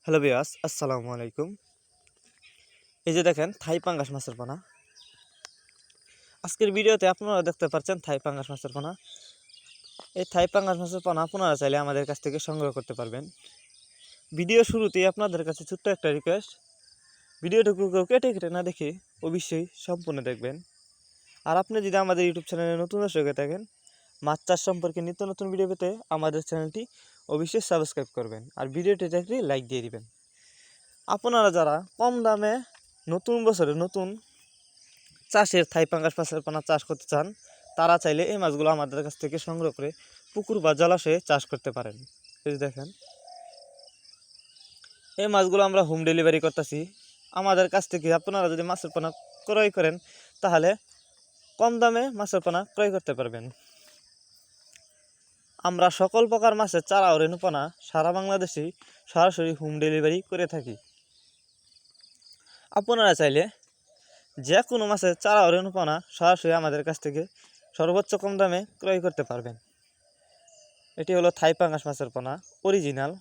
Hello viewers, আসসালামু আলাইকুম। এই যে দেখেন থাই পাঙ্গাস মাছের পোনা। আজকের ভিডিওতে আপনারা দেখতে পাচ্ছেন থাই পাঙ্গাস মাছের পোনা। এই থাই পাঙ্গাস মাছের পোনা আপনারা চাইলে আমাদের কাছ থেকে সংগ্রহ করতে পারবেন। ভিডিও শুরুতেই আপনাদের কাছে ছোট্ট একটা রিকোয়েস্ট, ভিডিওটুকু কেউ কেটে কেটে না দেখে অবশ্যই সম্পূর্ণ দেখবেন। আর আপনি যদি আমাদের ইউটিউব চ্যানেলে নতুন দর্শক হয়ে থাকেন, মাছ চাষ সম্পর্কে নিত্য নতুন ভিডিও পেতে আমাদের চ্যানেলটি অবশ্যই সাবস্ক্রাইব করবেন আর ভিডিওটিতে একটি লাইক দিয়ে দিবেন। আপনারা যারা কম দামে নতুন বছরে নতুন চাষের থাই পাঙ্গাস মাছের পোনা চাষ করতে চান, তারা চাইলে এই মাছগুলো আমাদের কাছ থেকে সংগ্রহ করে পুকুর বা জলাশয়ে চাষ করতে পারেন। এই যে দেখেন, এই মাছগুলো আমরা হোম ডেলিভারি করতেছি। আমাদের কাছ থেকে আপনারা যদি মাছের পোনা ক্রয় করেন, তাহলে কম দামে মাছের পোনা ক্রয় করতে পারবেন। আমরা সকল প্রকার মাছের চারা ও রেণুপোনা সারা বাংলাদেশেই সরাসরি হোম ডেলিভারি করে থাকি। আপনারা চাইলে যে কোনো মাছের চারা ও রেণুপোনা সরাসরি আমাদের কাছ থেকে সর্বোচ্চ কম দামে ক্রয় করতে পারবেন। এটি হলো থাই পাঙ্গাস মাছের পোনা অরিজিনাল।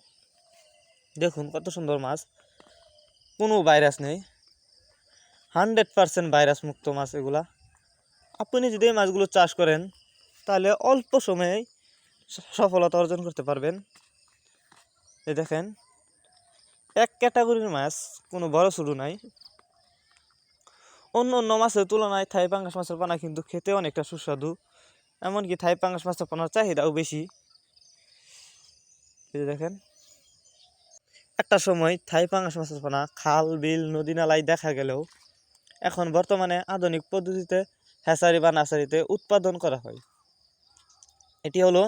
দেখুন কত সুন্দর মাছ, কোনো ভাইরাস নেই, 100% ভাইরাস মুক্ত মাছ এগুলা। আপনি যদি এই মাছগুলো চাষ করেন, তাহলে অল্প সময়েই সফলতা অর্জন করতে পারবেন। এই দেখেন, এক ক্যাটাগরির মাছ, কোনো বড় ছোটো নাই। অন্য অন্য মাছের তুলনায় থাই পাঙ্গাস মাছের পোনা কিন্তু খেতে অনেকটা সুস্বাদু। এমনকি থাই পাঙ্গাস মাছের পোনার চাহিদাও বেশি। এই দেখেন, একটা সময় থাই পাঙ্গাস মাছের পোনা খাল বিল নদী নালায় দেখা গেলেও এখন বর্তমানে আধুনিক পদ্ধতিতে হ্যাচারি বা নার্সারিতে উৎপাদন করা হয়। এটি হলো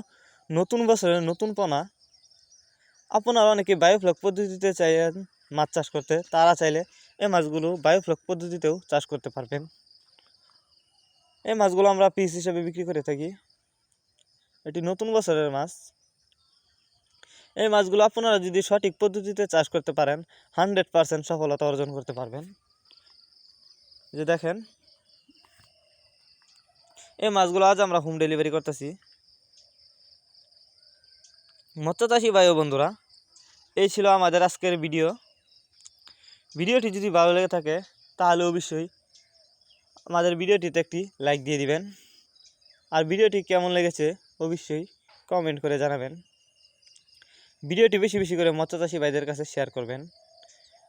নতুন বছরের নতুন পোনা। আপনারা অনেকে বায়োফ্লক পদ্ধতিতে চাইলেন মাছ চাষ করতে, তারা চাইলে এই মাছগুলো বায়োফ্লক পদ্ধতিতেও চাষ করতে পারবেন। এই মাছগুলো আমরা পিস হিসেবে বিক্রি করে থাকি। এটি নতুন বছরের মাছ। এই মাছগুলো আপনারা যদি সঠিক পদ্ধতিতে চাষ করতে পারেন, 100% সফলতা অর্জন করতে পারবেন। যে দেখেন, এই মাছগুলো আজ আমরা হোম ডেলিভারি করতেছি। মৎস্যচাষী ভাই ও বন্ধুরা, এই ছিল আমাদের আজকের ভিডিওটি যদি ভালো লেগে থাকে, তাহলে অবশ্যই আমাদের ভিডিওটিতে একটি লাইক দিয়ে দিবেন। আর ভিডিওটি কেমন লেগেছে অবশ্যই কমেন্ট করে জানাবেন। ভিডিওটি বেশি বেশি করে মৎস্যচাষী ভাইদের কাছে শেয়ার করবেন।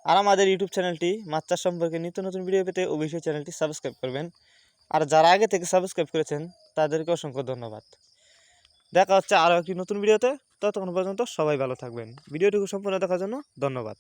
আর আমাদের ইউটিউব চ্যানেলটি মাছ চাষ সম্পর্কে নিত্য নতুন ভিডিও পেতে অবশ্যই চ্যানেলটি সাবস্ক্রাইব করবেন। আর যারা আগে থেকে সাবস্ক্রাইব করেছেন তাদেরকে অসংখ্য ধন্যবাদ। দেখা হচ্ছে আরও একটি নতুন ভিডিওতে। ততক্ষণ পর্যন্ত সবাই ভালো থাকবেন। ভিডিওটিকে সম্পূর্ণ দেখার জন্য ধন্যবাদ।